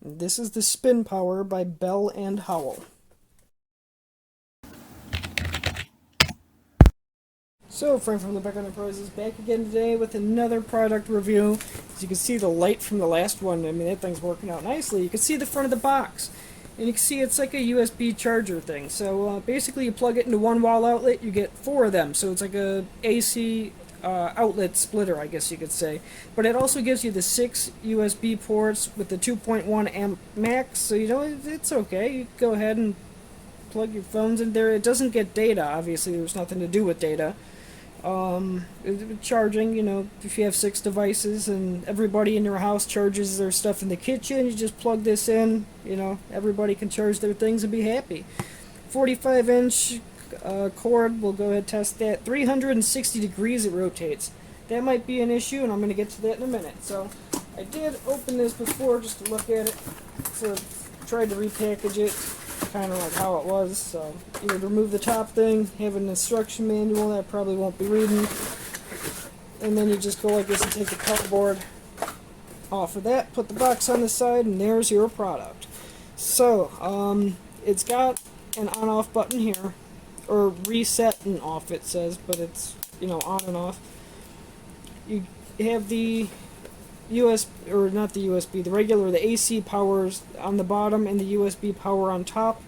This is the Spin Power by Bell+Howell. So, Frank from the Background Pros is back again today with another product review. As you can see, the light from the last one, I mean, that thing's working out nicely. You can see the front of the box. And you can see it's like a USB charger thing. So, basically you plug it into one wall outlet, you get 4 of them. So it's like a AC outlet splitter, I guess you could say. But it also gives you the 6 USB ports with the 2.1 amp max. So, you know, it's okay. You go ahead and plug your phones in there. It doesn't get data, obviously. There's nothing to do with data. Charging, you know, if you have 6 devices and everybody in your house charges their stuff in the kitchen, you just plug this in, you know, everybody can charge their things and be happy. 45-inch cord, we'll go ahead and test that. 360 degrees it rotates. That might be an issue, and I'm going to get to that in a minute. So, I did open this before just to look at it, so tried to repackage it, kind of like how it was. So you would remove the top thing, have an instruction manual that I probably won't be reading, and then you just go like this and take the cardboard off of that, put the box on the side, and there's your product. So it's got an on-off button here, or reset and off it says, but it's, you know, on and off. You have the USB, or not the USB, the regular, the AC powers on the bottom and the USB power on top.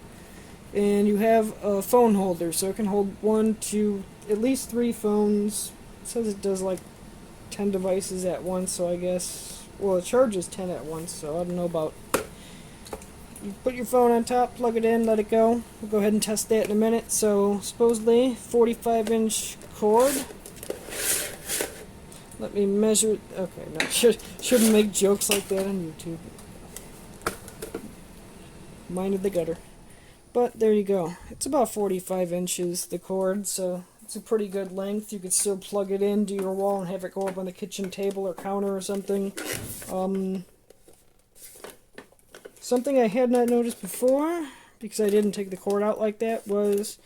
And you have a phone holder, so it can hold 1 to at least 3 phones. It says it does like 10 devices at once, so I guess, well, it charges 10 at once, so I don't know about. You put your phone on top, plug it in, let it go. We'll go ahead and test that in a minute. So, supposedly, 45-inch cord. Let me measure. Okay, no, shouldn't make jokes like that on YouTube. Minded the gutter. But there you go. It's about 45 inches, the cord, so it's a pretty good length. You could still plug it into your wall and have it go up on the kitchen table or counter or something. Something I had not noticed before, because I didn't take the cord out like that, was,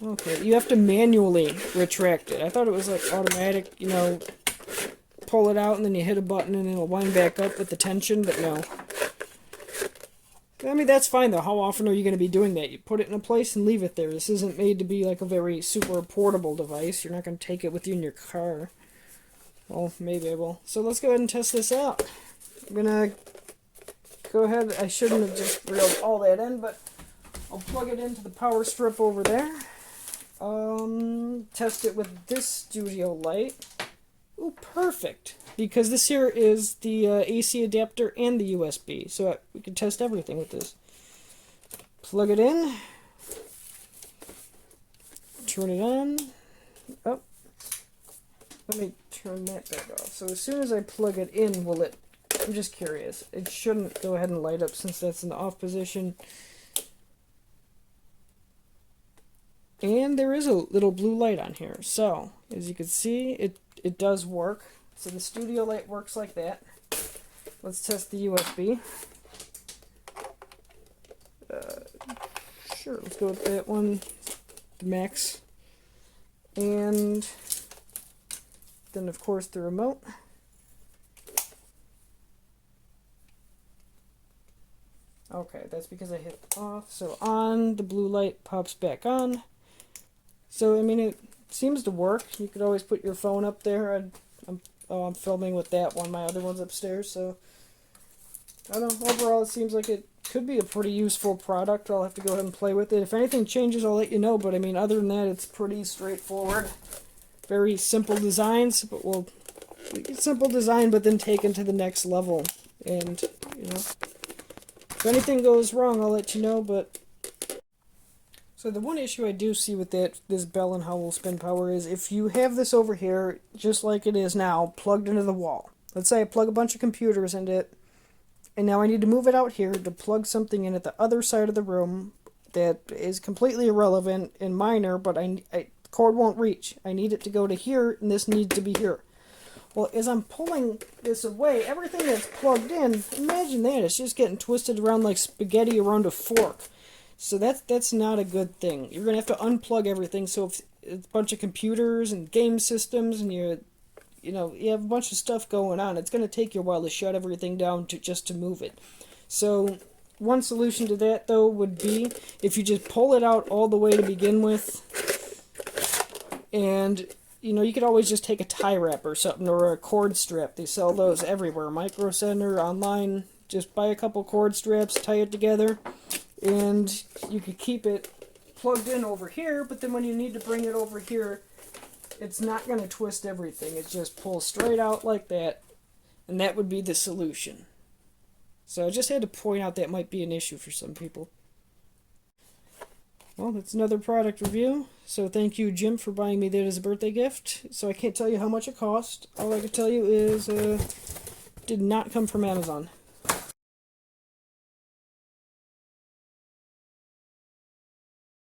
okay, you have to manually retract it. I thought it was like automatic, you know, pull it out and then you hit a button and it'll wind back up with the tension, but no. I mean, that's fine though. How often are you going to be doing that? You put it in a place and leave it there. This isn't made to be like a very super portable device. You're not going to take it with you in your car. Well, maybe I will. So let's go ahead and test this out. I'm going to go ahead. I shouldn't have just reeled all that in, but I'll plug it into the power strip over there. Test it with this studio light. Ooh, perfect. Because this here is the AC adapter and the USB. So we can test everything with this. Plug it in. Turn it on. Oh. Let me turn that back off. So as soon as I plug it in, will it... I'm just curious. It shouldn't go ahead and light up since that's in the off position. And there is a little blue light on here. So, as you can see, it does work. So the studio light works like that. Let's test the USB. Sure, let's go with that one, the max. And then, of course, the remote. Okay, that's because I hit off. So on, the blue light pops back on. So, I mean, it seems to work. You could always put your phone up there. I'm filming with that one. My other one's upstairs, so I don't know. Overall, it seems like it could be a pretty useful product. I'll have to go ahead and play with it. If anything changes, I'll let you know. But, I mean, other than that, it's pretty straightforward. Very simple designs, but well, simple design, but then taken to the next level. And, you know, if anything goes wrong, I'll let you know, but... So the one issue I do see with this Bell+Howell Spin Power is if you have this over here, just like it is now, plugged into the wall. Let's say I plug a bunch of computers into it, and now I need to move it out here to plug something in at the other side of the room that is completely irrelevant and minor, but the cord won't reach. I need it to go to here, and this needs to be here. Well, as I'm pulling this away, everything that's plugged in, imagine that, it's just getting twisted around like spaghetti around a fork. So that's not a good thing. You're going to have to unplug everything. So if it's a bunch of computers and game systems and you have a bunch of stuff going on, it's going to take you a while to shut everything down just to move it. So one solution to that, though, would be if you just pull it out all the way to begin with, and you could always just take a tie wrap or something, or a cord strap. They sell those everywhere. Micro Center, online. Just buy a couple cord straps, tie it together, and you could keep it plugged in over here, but then when you need to bring it over here, it's not going to twist everything. It just pulls straight out like that, and that would be the solution. So I just had to point out that might be an issue for some people. Well, that's another product review. So thank you, Jim, for buying me that as a birthday gift. So I can't tell you how much it cost. All I can tell you is did not come from Amazon.